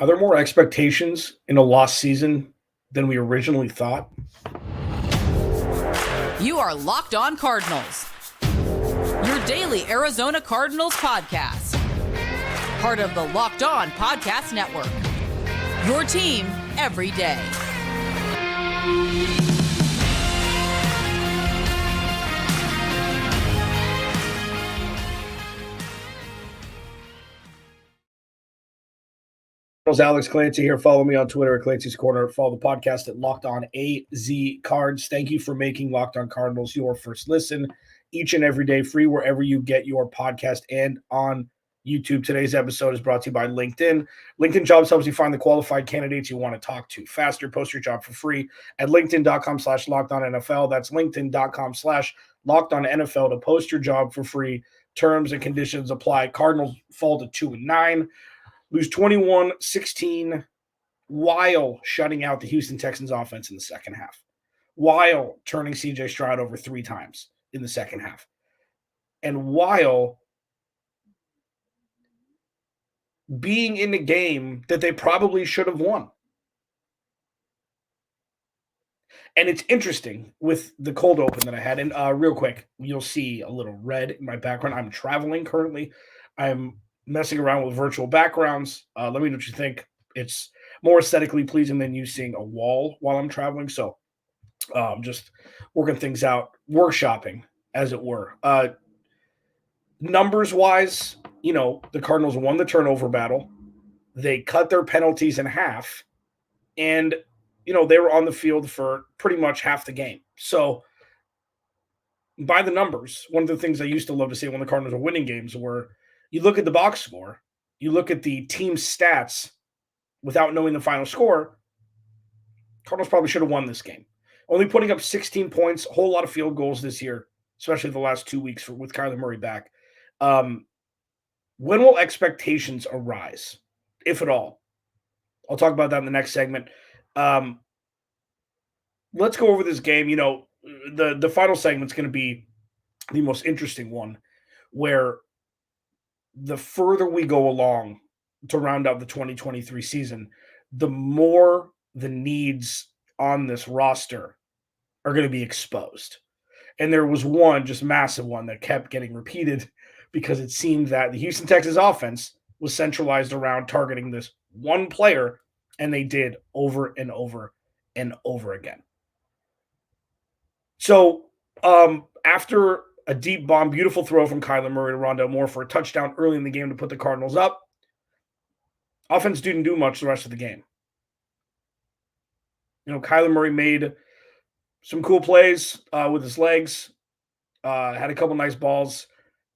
Are there more expectations in a lost season than we originally thought? You are Locked On Cardinals, your daily Arizona Cardinals podcast. Part of the Locked On Podcast Network, your team every day. Alex Clancy here. Follow me on Twitter at Clancy's Corner. Follow the podcast at Locked On AZ Cards. Thank you for making Locked On Cardinals your first listen each and every day, free wherever you get your podcast and on YouTube. Today's episode is brought to you by LinkedIn. LinkedIn Jobs helps you find the qualified candidates you want to talk to faster. Post your job for free at linkedin.com/LockedOnNFL. That's linkedin.com/LockedOnNFL to post your job for free. Terms and conditions apply. Cardinals fall to 2-9. Lose 21-16 while shutting out the Houston Texans offense in the second half, while turning C.J. Stroud over 3 times in the second half, and while being in the game that they probably should have won. And it's interesting with the cold open that I had. And real quick, you'll see a little red in my background. I'm traveling currently. I'm messing around with virtual backgrounds. Let me know what you think. It's more aesthetically pleasing than you seeing a wall while I'm traveling. So just working things out, workshopping, as it were. Numbers wise, the Cardinals won the turnover battle. They cut their penalties in half, and they were on the field for pretty much half the game. So by the numbers, one of the things I used to love to say when the Cardinals were winning games were, you look at the box score, you look at the team stats without knowing the final score, Cardinals probably should have won this game. Only putting up 16 points, a whole lot of field goals this year, especially the last 2 weeks with Kyler Murray back. When will expectations arise, if at all? I'll talk about that in the next segment. Let's go over this game. The final segment's going to be the most interesting one, where the further we go along to round out the 2023 season, the more the needs on this roster are going to be exposed. And there was one, just massive one, that kept getting repeated because it seemed that the Houston Texans offense was centralized around targeting this one player, and they did over and over and over again. So after a deep bomb, beautiful throw from Kyler Murray to Rondale Moore for a touchdown early in the game to put the Cardinals up, offense didn't do much the rest of the game. Kyler Murray made some cool plays with his legs, had a couple nice balls,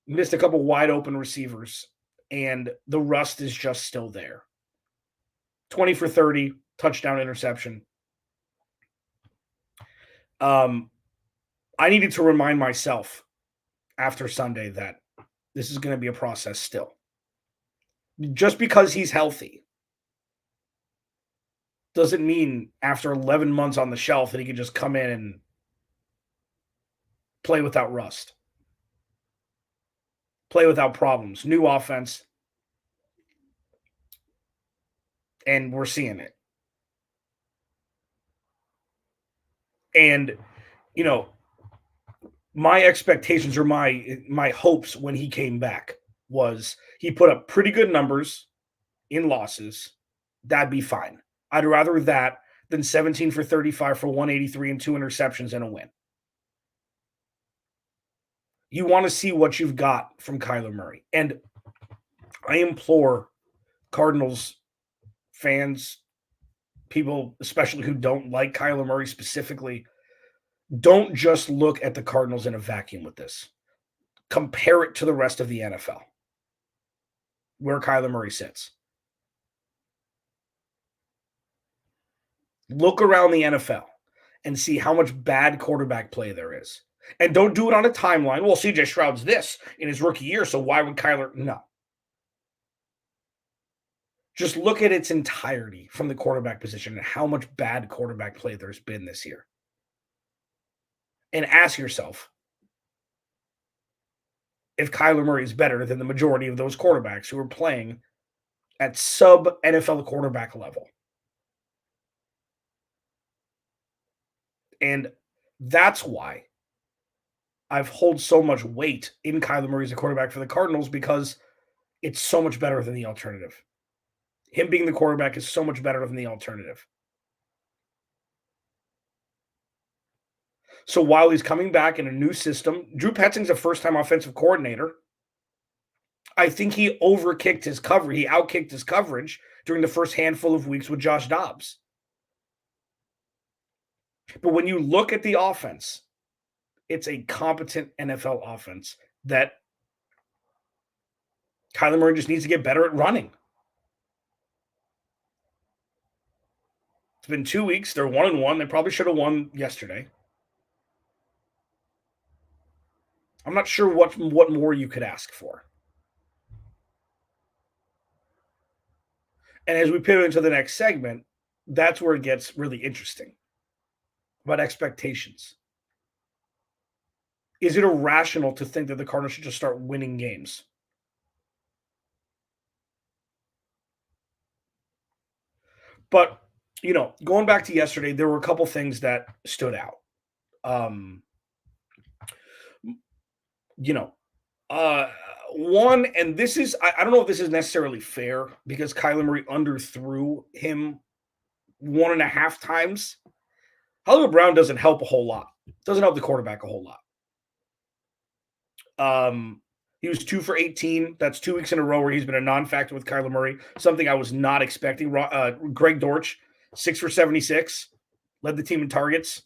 missed a couple wide open receivers, and the rust is just still there. 20 for 30, touchdown interception. I needed to remind myself after Sunday that this is going to be a process still. Just because he's healthy doesn't mean after 11 months on the shelf that he can just come in and play without rust, play without problems. New offense, and we're seeing it. And, my expectations or my hopes when he came back was he put up pretty good numbers in losses. That'd be fine. I'd rather that than 17 for 35 for 183 and 2 interceptions and a win. You want to see what you've got from Kyler Murray. And I implore Cardinals fans, people especially who don't like Kyler Murray specifically, don't just look at the Cardinals in a vacuum with this. Compare it to the rest of the NFL, where Kyler Murray sits. Look around the NFL and see how much bad quarterback play there is. And don't do it on a timeline. Well, C.J. Stroud's this in his rookie year, so why would Kyler? No. Just look at its entirety from the quarterback position and how much bad quarterback play there's been this year. And ask yourself if Kyler Murray is better than the majority of those quarterbacks who are playing at sub NFL quarterback level. And that's why I've hold so much weight in Kyler Murray as a quarterback for the Cardinals, because it's so much better than the alternative. Him being the quarterback is so much better than the alternative. So while he's coming back in a new system, Drew Petzing's a first-time offensive coordinator. I think he overkicked his coverage. He outkicked his coverage during the first handful of weeks with Josh Dobbs. But when you look at the offense, it's a competent NFL offense that Kyler Murray just needs to get better at running. It's been 2 weeks. They're 1-1. They probably should have won yesterday. I'm not sure what more you could ask for. And as we pivot into the next segment, that's where it gets really interesting about expectations. Is it irrational to think that the Cardinals should just start winning games? But, going back to yesterday, there were a couple things that stood out. One, and this is, I don't know if this is necessarily fair, because Kyler Murray underthrew him 1.5 times. Hollywood Brown doesn't help a whole lot. Doesn't help the quarterback a whole lot. He was 2 for 18. That's 2 weeks in a row where he's been a non-factor with Kyler Murray, something I was not expecting. Greg Dortch, 6 for 76, led the team in targets.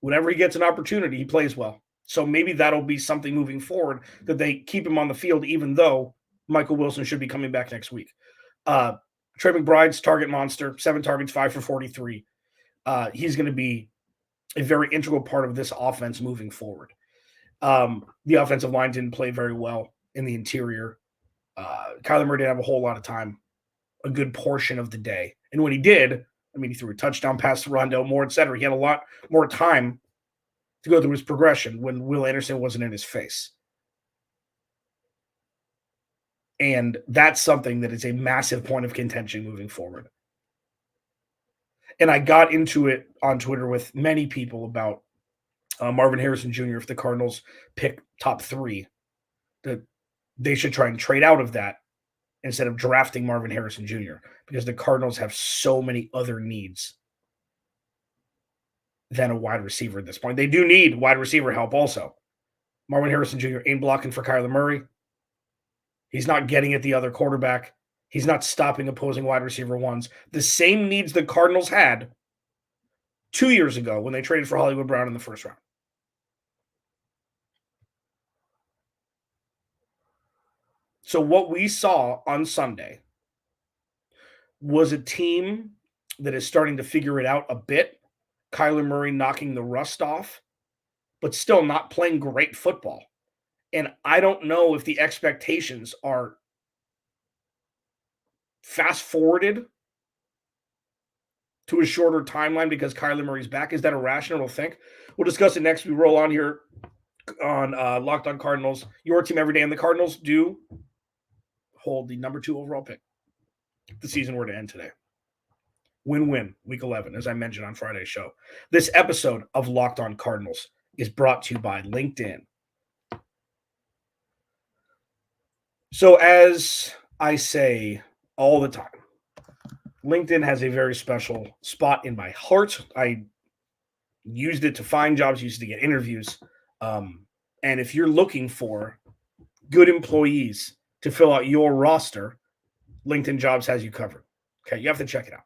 Whenever he gets an opportunity, he plays well. So maybe that'll be something moving forward, that they keep him on the field, even though Michael Wilson should be coming back next week. Trey McBride's target monster, 7 targets, 5 for 43. He's going to be a very integral part of this offense moving forward. The offensive line didn't play very well in the interior. Kyler Murray didn't have a whole lot of time, a good portion of the day. And when he did, he threw a touchdown pass to Rondale Moore, etc. He had a lot more time to go through his progression when Will Anderson wasn't in his face. And that's something that is a massive point of contention moving forward. And I got into it on Twitter with many people about Marvin Harrison Jr. If the Cardinals pick top 3, that they should try and trade out of that instead of drafting Marvin Harrison Jr., because the Cardinals have so many other needs than a wide receiver at this point. They do need wide receiver help also. Marvin Harrison Jr. ain't blocking for Kyler Murray. He's not getting at the other quarterback. He's not stopping opposing wide receiver ones. The same needs the Cardinals had 2 years ago when they traded for Hollywood Brown in the first round. So what we saw on Sunday was a team that is starting to figure it out a bit. Kyler Murray knocking the rust off, but still not playing great football. And I don't know if the expectations are fast-forwarded to a shorter timeline because Kyler Murray's back. Is that irrational to think? We'll discuss it next. We roll on here on Locked On Cardinals, your team every day. And the Cardinals do hold the number 2 overall pick if the season were to end today. Win-win, week 11, as I mentioned on Friday's show. This episode of Locked On Cardinals is brought to you by LinkedIn. So as I say all the time, LinkedIn has a very special spot in my heart. I used it to find jobs, used it to get interviews. And if you're looking for good employees to fill out your roster, LinkedIn Jobs has you covered. Okay, you have to check it out.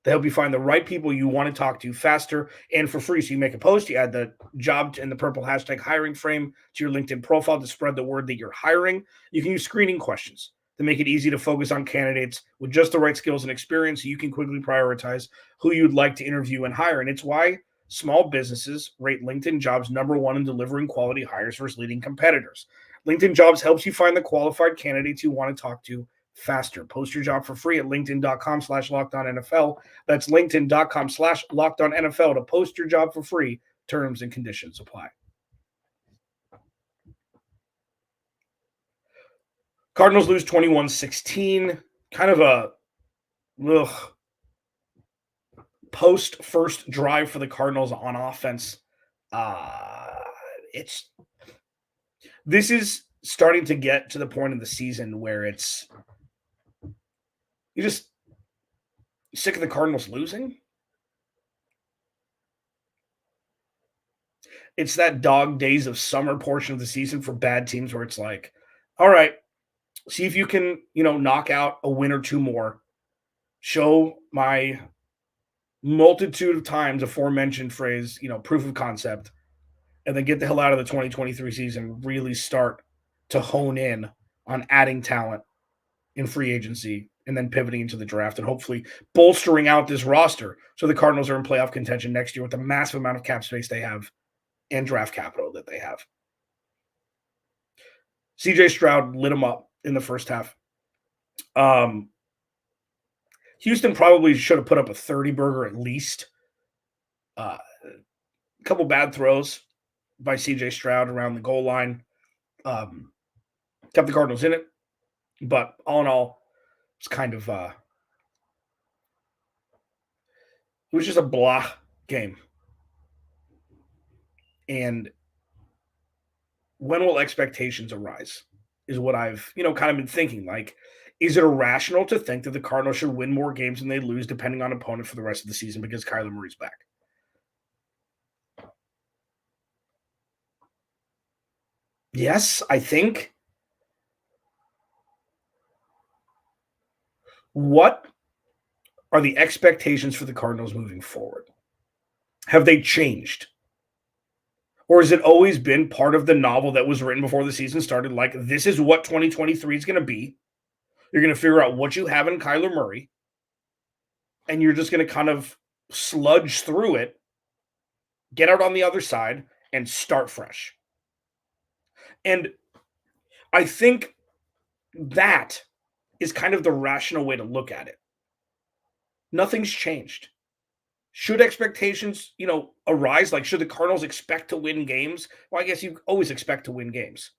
They help you find the right people you want to talk to faster and for free. So you make a post, you add the job and the purple hashtag hiring frame to your LinkedIn profile to spread the word that you're hiring. You can use screening questions to make it easy to focus on candidates with just the right skills and experience, so you can quickly prioritize who you'd like to interview and hire. And it's why small businesses rate LinkedIn Jobs number 1 in delivering quality hires versus leading competitors. LinkedIn Jobs helps you find the qualified candidates you want to talk to faster. Post your job for free at linkedin.com/LockedOnNFL. That's linkedin.com/LockedOnNFL to post your job for free. Terms and conditions apply. Cardinals lose 21-16 kind of a ugh, post first drive for the Cardinals on offense. Uh, it's this is starting to get to the point in the season where you just sick of the Cardinals losing. It's that dog days of summer portion of the season for bad teams where it's like, all right, see if you can, knock out a win or two more. Show my multitude of times aforementioned phrase, proof of concept, and then get the hell out of the 2023 season. Really start to hone in on adding talent in free agency and then pivoting into the draft and hopefully bolstering out this roster so the Cardinals are in playoff contention next year with the massive amount of cap space they have and draft capital that they have. CJ Stroud lit them up in the first half. Houston probably should have put up a 30 burger at least. A couple bad throws by CJ Stroud around the goal line. Kept the Cardinals in it. But all in all, it's kind of it was just a blah game. And when will expectations arise is what I've, kind of been thinking. Like, is it irrational to think that the Cardinals should win more games than they lose depending on opponent for the rest of the season because Kyler Murray's back? Yes, I think. What are the expectations for the Cardinals moving forward? Have they changed? Or has it always been part of the novel that was written before the season started? Like, this is what 2023 is going to be. You're going to figure out what you have in Kyler Murray, and you're just going to kind of sludge through it, get out on the other side, and start fresh. And I think that is kind of the rational way to look at it. Nothing's changed. Should expectations, arise? Like, should the Cardinals expect to win games? Well, I guess you always expect to win games.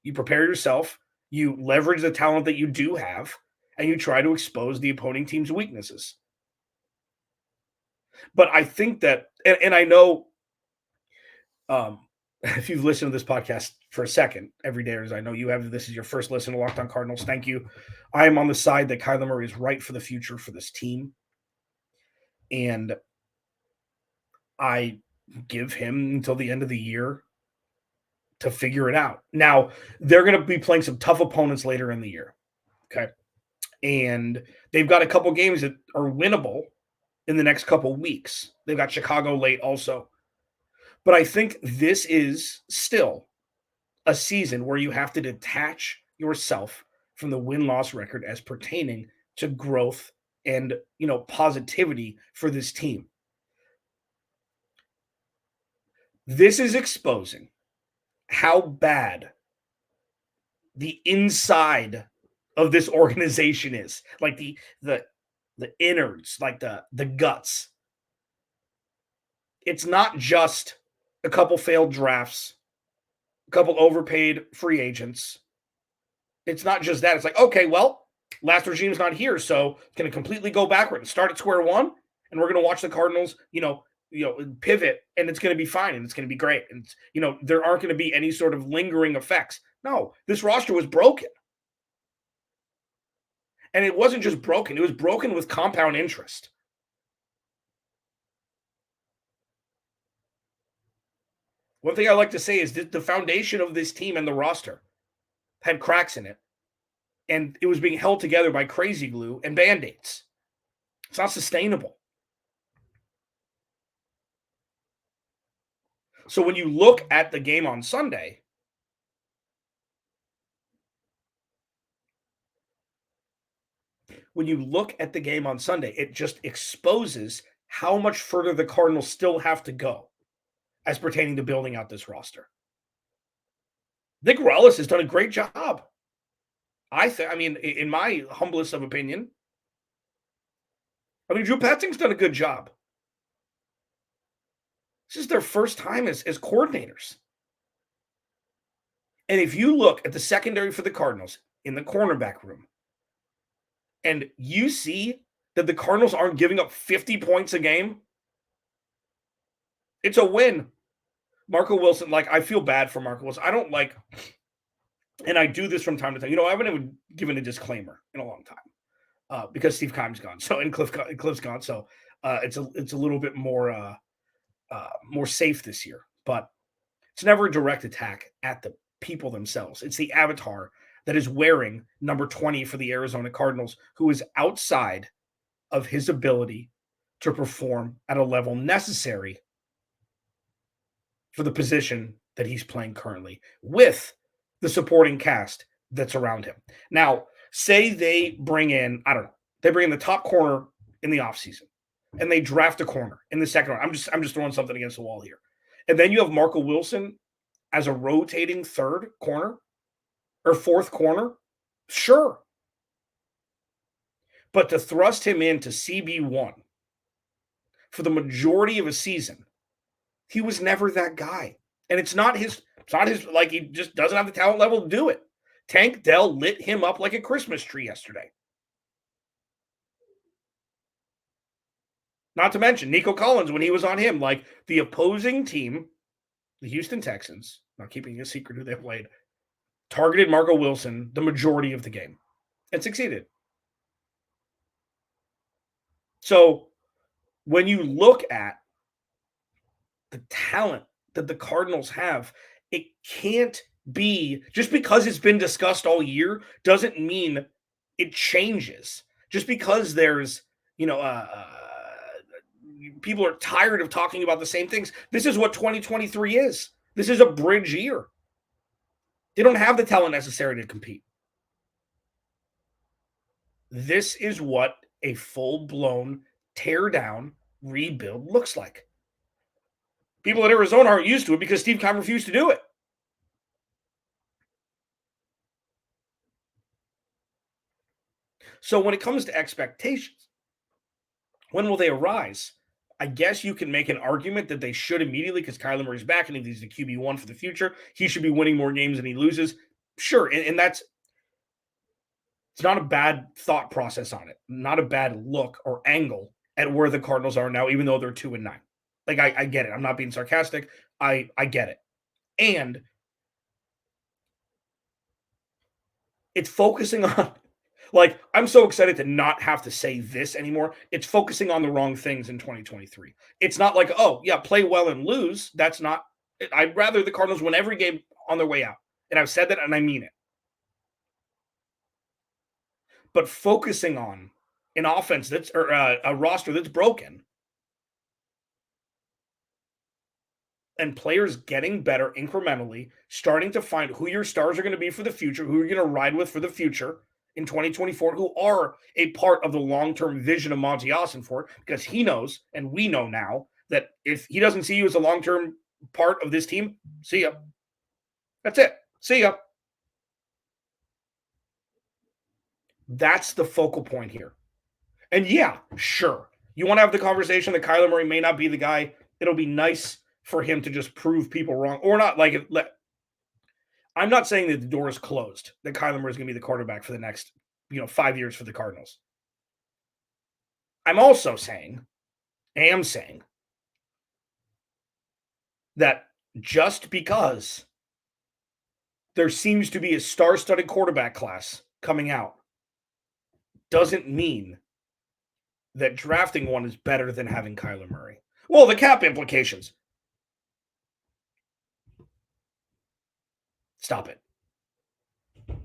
You prepare yourself, you leverage the talent that you do have, and you try to expose the opposing team's weaknesses. But I think that, and I know if you've listened to this podcast for a second every day, as I know you have, this is your first listen to Locked On Cardinals. Thank you. I am on the side that Kyler Murray is right for the future for this team. And I give him until the end of the year to figure it out. Now, they're going to be playing some tough opponents later in the year. Okay. And they've got a couple games that are winnable in the next couple weeks. They've got Chicago late also. But I think this is still a season where you have to detach yourself from the win-loss record as pertaining to growth and, positivity for this team. This is exposing how bad the inside of this organization is. Like the innards, like the guts. It's not just a couple failed drafts, a couple overpaid free agents. It's not just that. It's like, okay, well, last regime's not here, so it's going to completely go backward and start at square one, and we're going to watch the Cardinals, pivot, and it's going to be fine, and it's going to be great. And, there aren't going to be any sort of lingering effects. No, this roster was broken. And it wasn't just broken. It was broken with compound interest. One thing I like to say is that the foundation of this team and the roster had cracks in it, and it was being held together by crazy glue and Band-Aids. It's not sustainable. So when you look at the game on Sunday, it just exposes how much further the Cardinals still have to go as pertaining to building out this roster. Nick Rallis has done a great job. In my humblest of opinion. Drew Petzing's done a good job. This is their first time as coordinators. And if you look at the secondary for the Cardinals in the cornerback room, and you see that the Cardinals aren't giving up 50 points a game, it's a win. Marco Wilson, like, I feel bad for Marco Wilson. I don't like, and I do this from time to time. I haven't even given a disclaimer in a long time because Steve Keim's gone. So, and Cliff's gone. So it's a little bit more safe this year. But it's never a direct attack at the people themselves. It's the avatar that is wearing number 20 for the Arizona Cardinals, who is outside of his ability to perform at a level necessary for the position that he's playing currently with the supporting cast that's around him. Now, say they bring in, I don't know, they bring in the top corner in the offseason and they draft a corner in the second round. I'm just throwing something against the wall here. And then you have Marco Wilson as a rotating third corner or fourth corner. Sure. But to thrust him into CB1 for the majority of a season, he was never that guy. And it's not his, like, he just doesn't have the talent level to do it. Tank Dell lit him up like a Christmas tree yesterday. Not to mention Nico Collins when he was on him. Like, the opposing team, the Houston Texans, not keeping a secret who they played, targeted Marco Wilson the majority of the game and succeeded. So when you look at the talent that the Cardinals have, it can't be, just because it's been discussed all year doesn't mean it changes. Just because there's, people are tired of talking about the same things. This is what 2023 is. This is a bridge year. They don't have the talent necessary to compete. This is what a full-blown tear-down rebuild looks like. People at Arizona aren't used to it because Steve Keim refused to do it. So when it comes to expectations, when will they arise? I guess you can make an argument that they should immediately because Kyler Murray's back and he's the QB1 for the future. He should be winning more games than he loses. Sure, and that's, it's not a bad thought process on it. Not a bad look or angle at where the Cardinals are now, even though they're 2-9. Like, I get it. I'm not being sarcastic. I get it. And it's focusing on, like, I'm so excited to not have to say this anymore. It's focusing on the wrong things in 2023. It's not like, oh, yeah, play well and lose. That's not, I'd rather the Cardinals win every game on their way out. And I've said that and I mean it. But focusing on an offense that's, or a roster that's broken, and players getting better incrementally, starting to find who your stars are going to be for the future, who you're going to ride with for the future in 2024, who are a part of the long-term vision of Monty Ossenfort, because he knows, and we know now, that if he doesn't see you as a long-term part of this team, see ya. That's it. See ya. That's the focal point here. And yeah, sure. You want to have the conversation that Kyler Murray may not be the guy. It'll be nice for him to just prove people wrong, or not. Like, I'm not saying that the door is closed, that Kyler Murray is going to be the quarterback for the next, 5 years for the Cardinals. I'm also saying that just because there seems to be a star-studded quarterback class coming out doesn't mean that drafting one is better than having Kyler Murray. Well, the cap implications. Stop it.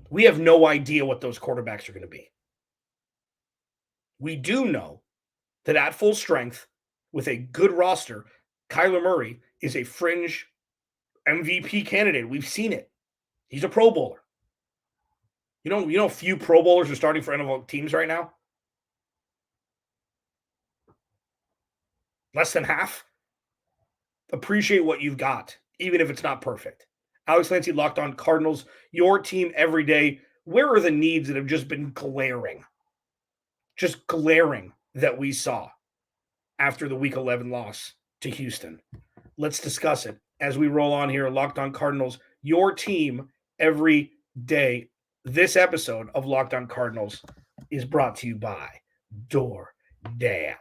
We have no idea what those quarterbacks are going to be. We do know that at full strength, with a good roster, Kyler Murray is a fringe MVP candidate. We've seen it. He's a Pro Bowler. You know, few Pro Bowlers are starting for NFL teams right now. Less than half. Appreciate what you've got, even if it's not perfect. Alex Lancey, Locked On Cardinals, your team every day. Where are the needs that have just been glaring? Just glaring that we saw after the Week 11 loss to Houston. Let's discuss it as we roll on here. Locked On Cardinals, your team every day. This episode of Locked On Cardinals is brought to you by DoorDash.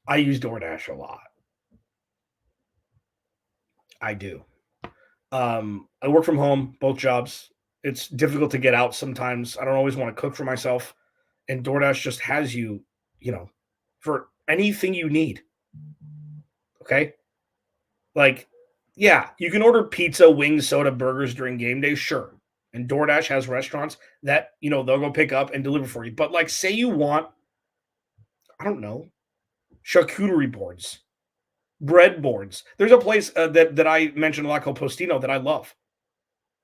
I use DoorDash a lot. I do. I work from home, both jobs. It's difficult to get out sometimes. I don't always want to cook for myself. And DoorDash just has you, for anything you need. Okay? Like, yeah, you can order pizza, wings, soda, burgers during game day, sure. And DoorDash has restaurants that, they'll go pick up and deliver for you. But like, say you want, I don't know, charcuterie boards, bread boards. There's a place that I mentioned a lot called Postino that I love.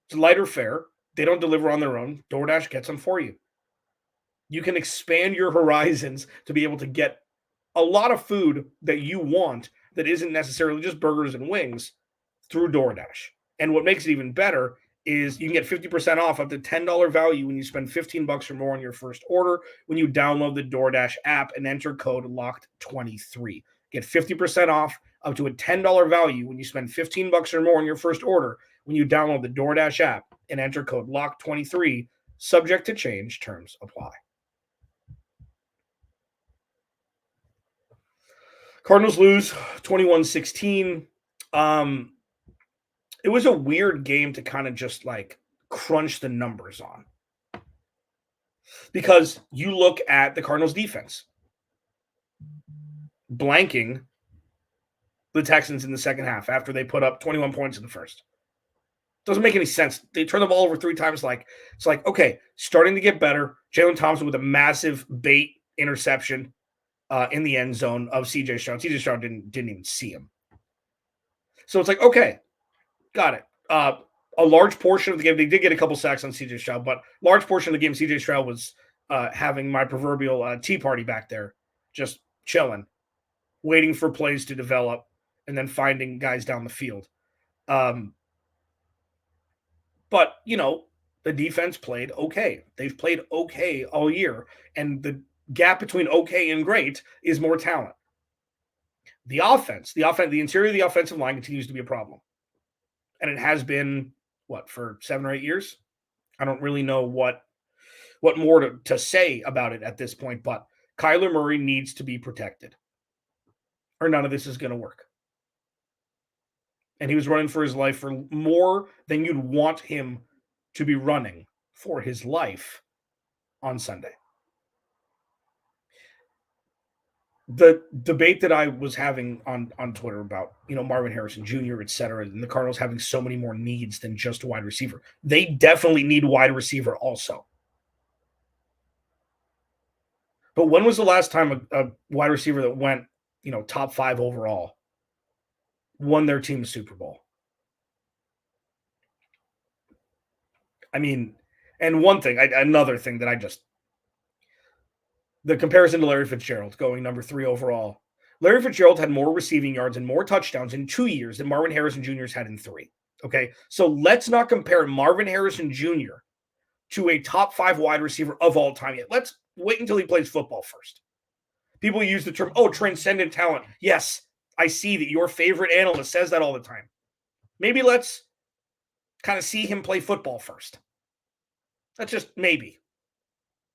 It's lighter fare. They don't deliver on their own. DoorDash gets them for you. You can expand your horizons to be able to get a lot of food that you want that isn't necessarily just burgers and wings through DoorDash. And what makes it even better is you can get 50% off up to $10 value when you spend $15 or more on your first order when you download the DoorDash app and enter code LOCKED23. Get 50% off up to a $10 value when you spend $15 or more on your first order when you download the DoorDash app and enter code LOCKED23. Subject to change, terms apply. Cardinals lose 21-16. It was a weird game to kind of just like crunch the numbers on. Because you look at the Cardinals defense blanking the Texans in the second half after they put up 21 points in the first. Doesn't make any sense. They turn the ball over 3 times. It's like, okay, starting to get better. Jalen Thompson with a massive bait interception in the end zone of C.J. Stroud. C.J. Stroud didn't even see him. So it's like, okay, got it. A large portion of the game, they did get a couple sacks on C.J. Stroud, but large portion of the game, C.J. Stroud was having my proverbial tea party back there, just chilling, waiting for plays to develop, and then finding guys down the field. But, the defense played okay. They've played okay all year, and the gap between okay and great is more talent. The interior of the offensive line continues to be a problem. And it has been, for 7 or 8 years? I don't really know what more to say about it at this point, but Kyler Murray needs to be protected, or none of this is going to work. And he was running for his life for more than you'd want him to be running for his life on Sunday. The debate that I was having on Twitter about, Marvin Harrison Jr., et cetera, and the Cardinals having so many more needs than just wide receiver. They definitely need wide receiver also. But when was the last time a wide receiver that went, top 5 overall won their team a Super Bowl? I mean, and another thing that the comparison to Larry Fitzgerald going number 3 overall. Larry Fitzgerald had more receiving yards and more touchdowns in 2 years than Marvin Harrison Jr.'s had in 3. Okay, so let's not compare Marvin Harrison Jr. to a top 5 wide receiver of all time yet. Let's wait until he plays football first. People use the term, transcendent talent. Yes, I see that your favorite analyst says that all the time. Maybe let's kind of see him play football first. That's just maybe.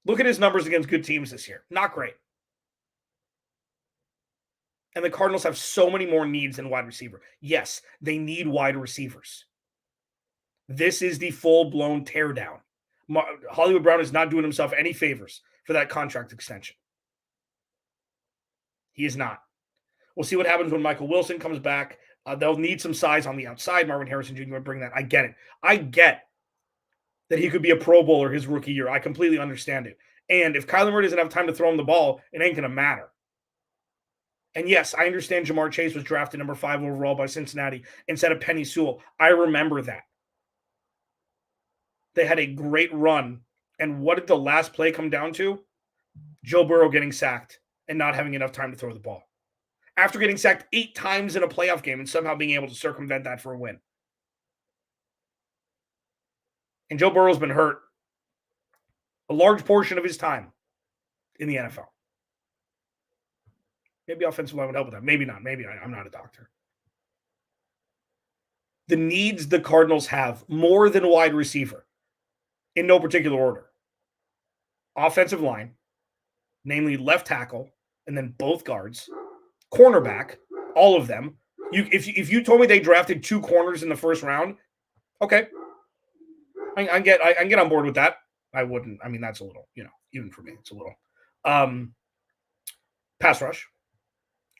Look at his numbers against good teams this year. Not great. And the Cardinals have so many more needs than wide receiver. Yes, they need wide receivers. This is the full-blown teardown. Hollywood Brown is not doing himself any favors for that contract extension. He is not. We'll see what happens when Michael Wilson comes back. They'll need some size on the outside. Marvin Harrison Jr. would bring that. I get it. I get that he could be a Pro Bowler his rookie year. I completely understand it. And if Kyler Murray doesn't have time to throw him the ball, it ain't going to matter. And yes, I understand Jamar Chase was drafted number 5 overall by Cincinnati instead of Penny Sewell. I remember that. They had a great run. And what did the last play come down to? Joe Burrow getting sacked and not having enough time to throw the ball. After getting sacked 8 times in a playoff game and somehow being able to circumvent that for a win. And Joe Burrow's been hurt a large portion of his time in the NFL. Maybe offensive line would help with that. Maybe not. Maybe I'm not a doctor. the needs the Cardinals have more than wide receiver, in no particular order. Offensive line, namely left tackle, and then both guards, cornerback, all of them. If you told me they drafted 2 corners in the first round, okay, I can get on board with that. I wouldn't. I mean, that's a little, even for me, it's a little. Pass rush,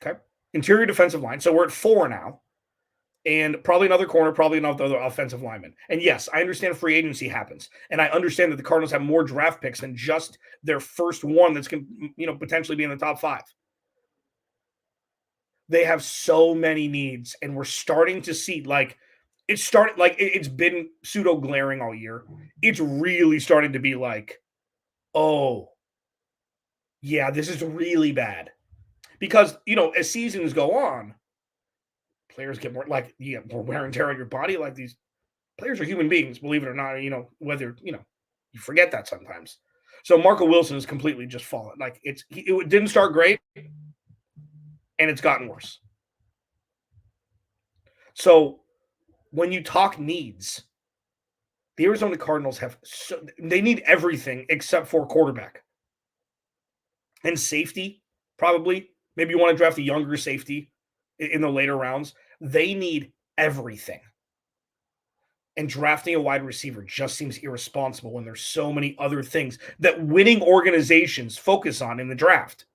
okay. Interior defensive line. So we're at 4 now, and probably another corner, probably another offensive lineman. And yes, I understand free agency happens, and I understand that the Cardinals have more draft picks than just their first one that's going to, potentially be in the top 5. They have so many needs, and we're starting to see it's been pseudo glaring all year. It's really starting to be like, oh, yeah, this is really bad. Because, as seasons go on, players get more more wear and tear on your body. Like, these players are human beings, believe it or not, whether, you forget that sometimes. So Marco Wilson has completely just fallen. Like, it didn't start great, and it's gotten worse. So when you talk needs, the Arizona Cardinals they need everything except for quarterback and safety. Probably, maybe you want to draft a younger safety in the later rounds. They need everything. And drafting a wide receiver just seems irresponsible when there's so many other things that winning organizations focus on in the draft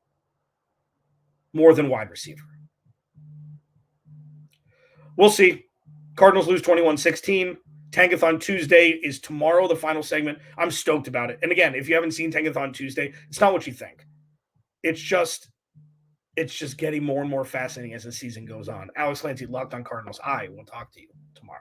more than wide receiver. We'll see. Cardinals lose 21-16. Tankathon Tuesday is tomorrow, the final segment. I'm stoked about it. And again, if you haven't seen Tankathon Tuesday, it's not what you think. It's just getting more and more fascinating as the season goes on. Alex Clancy, Locked on Cardinals. I will talk to you tomorrow.